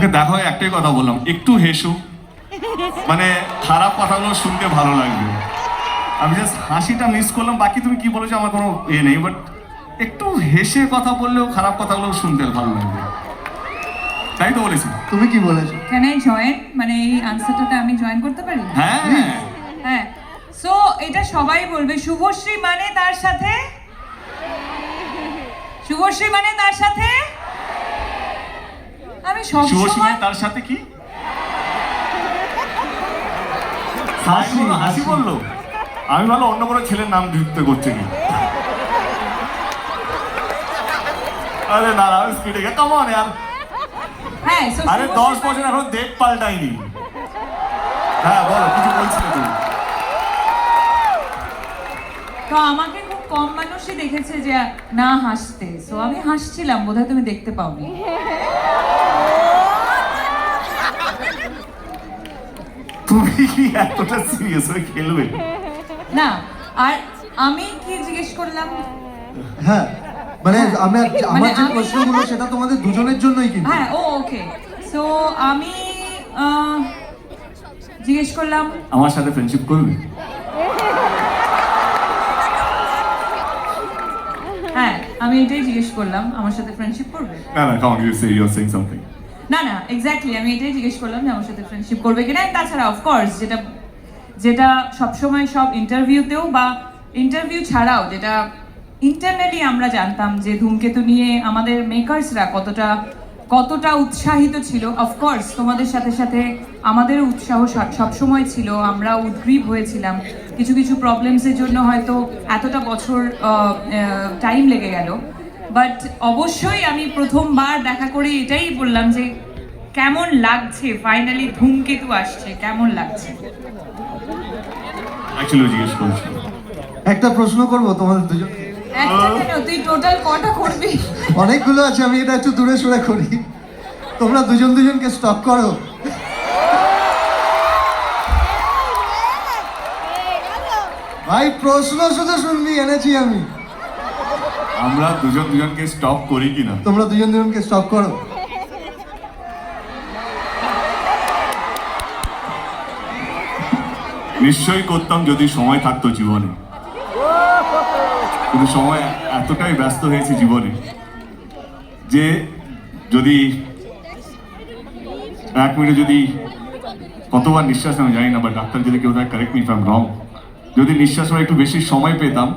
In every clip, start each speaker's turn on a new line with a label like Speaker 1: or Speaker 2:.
Speaker 1: ওকে দেখো একটাই কথা বললাম, একটু হেসো, মানে খারাপ কথাগুলো শুনতে ভালো লাগবে। আমি জাস্ট হাসিটা মিস করলাম, বাকি তুমি কি বলেছো আমার কোনো নেই, বাট একটু হেসে কথা বললেও খারাপ কথাগুলো শুনতে ভালো লাগবে, তাই তো বলেছি।
Speaker 2: তুমি কি বলেছো?
Speaker 3: ক্যান আই জয়েন, মানে এই আনসারটাতে আমি জয়েন করতে পারি?
Speaker 1: হ্যাঁ
Speaker 3: হ্যাঁ, সো এটা সবাই বলবে শুভশ্রী মানে তার সাথে, শুভশ্রী মানে তার সাথে আমি
Speaker 1: শুভশ্রী
Speaker 3: সবসময়
Speaker 1: তার সাথে কি হাসি বললো, আমি ভালো অন্য কোনো ছেলের নাম যুক্ত করছে কি। আরে না আমি স্পিডে কেমন यार,
Speaker 3: হ্যাঁ, so
Speaker 1: আরে 10 বছর এখন দেখ পাল্টাইনি। হ্যাঁ বলো, কিছু বলছিলে তুমি।
Speaker 3: তো আমাকে খুব কম মানুষই দেখেছে যে না হাসতে, সো আমি হাসছিলাম, বোধহয় তুমি দেখতে পাওনি।
Speaker 1: তুমি কি এতটা সিরিয়াস হয়ে খেলবে?
Speaker 3: না, আর আমি কি জিজ্ঞেস করলাম?
Speaker 2: হ্যাঁ মানে আমার
Speaker 3: মানে
Speaker 2: যে
Speaker 3: আমি-
Speaker 2: প্রশ্নগুলো সেটা তোমাদের দুজনের জন্যই কিন্তু।
Speaker 3: হ্যাঁ, ও ওকে, সো আমি জিজ্ঞেস করলাম
Speaker 1: আমার সাথে ফ্রেন্ডশিপ করবে?
Speaker 3: হ্যাঁ, আমি এটাই জিজ্ঞেস করলাম, আমার সাথে ফ্রেন্ডশিপ করবে?
Speaker 1: না না, come you say you are saying something.
Speaker 3: না না, এক্স্যাক্টলি আমি এটাই জিজ্ঞেস করলাম যে আমার সাথে ফ্রেন্ডশিপ করবে কিনা। তাছাড়া অফকোর্স যেটা যেটা সবসময় সব ইন্টারভিউতেও বা ইন্টারভিউ ছাড়াও যেটা ইন্টারনালি আমরা জানতাম যে ধূমকেতু নিয়ে আমাদের মেকার্সরা কতটা কতটা উৎসাহিত ছিল। অফকোর্স তোমাদের সাথে সাথে আমাদের উৎসাহ সবসময় ছিল, আমরা উদ্গ্রীব হয়েছিলাম। কিছু কিছু প্রবলেমসের জন্য হয়তো এতটা বছর টাইম লেগে গেল, বাট অবশ্যই আমি প্রথমবার দেখা করে এটাই বললাম যে কেমন লাগছে, ফাইনালি ধূমকেতু আসছে, কেমন লাগছে।
Speaker 1: অ্যাকচুয়ালি জিজ্ঞেস করছি।
Speaker 2: একটা প্রশ্ন করব তোমাদের দুজনকে।
Speaker 3: একটা কেন, তুই টোটাল কটা করবি?
Speaker 2: অনেকগুলো আছে, আমি এটা একটু দূরে সরে করি। তোমরা দুজনকে স্টপ করো। ভাই প্রশ্ন শুধু শুনবি এনেছি আমি।
Speaker 1: আমরা দুজনকে স্টপ করি কিনা?
Speaker 2: তোমরা দুজনকে স্টপ করো।
Speaker 1: নিশ্চয়ই করতাম যদি সময় থাকতো জীবনে, কিন্তু সময় এতটাই ব্যস্ত হয়েছে জীবনে যে যদি 1 মিনিটে যদি কতবার নিঃশ্বাস আমি জানি না, বা ডাক্তার যদি কেউ correct me if I am রং, যদি নিঃশ্বাস নেওয়ার একটু বেশি সময় পেতাম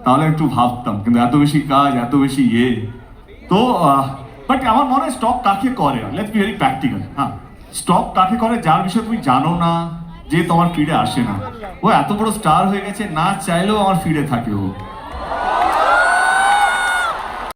Speaker 1: তাহলে একটু ভাবতাম, কিন্তু এত বেশি কাজ, এত বেশি তো বাট আমার মনে হয় স্টপ কাকে করে, লেটস বি ভেরি প্র্যাকটিক্যাল। হ্যাঁ, স্টপ কাকে করে যার বিষয়ে তুমি জানো না, যে তোমার ফিডে আসে না। ও এত বড় স্টার হয়ে গেছে, না চাইলেও আমার ফিডে থাকে ও।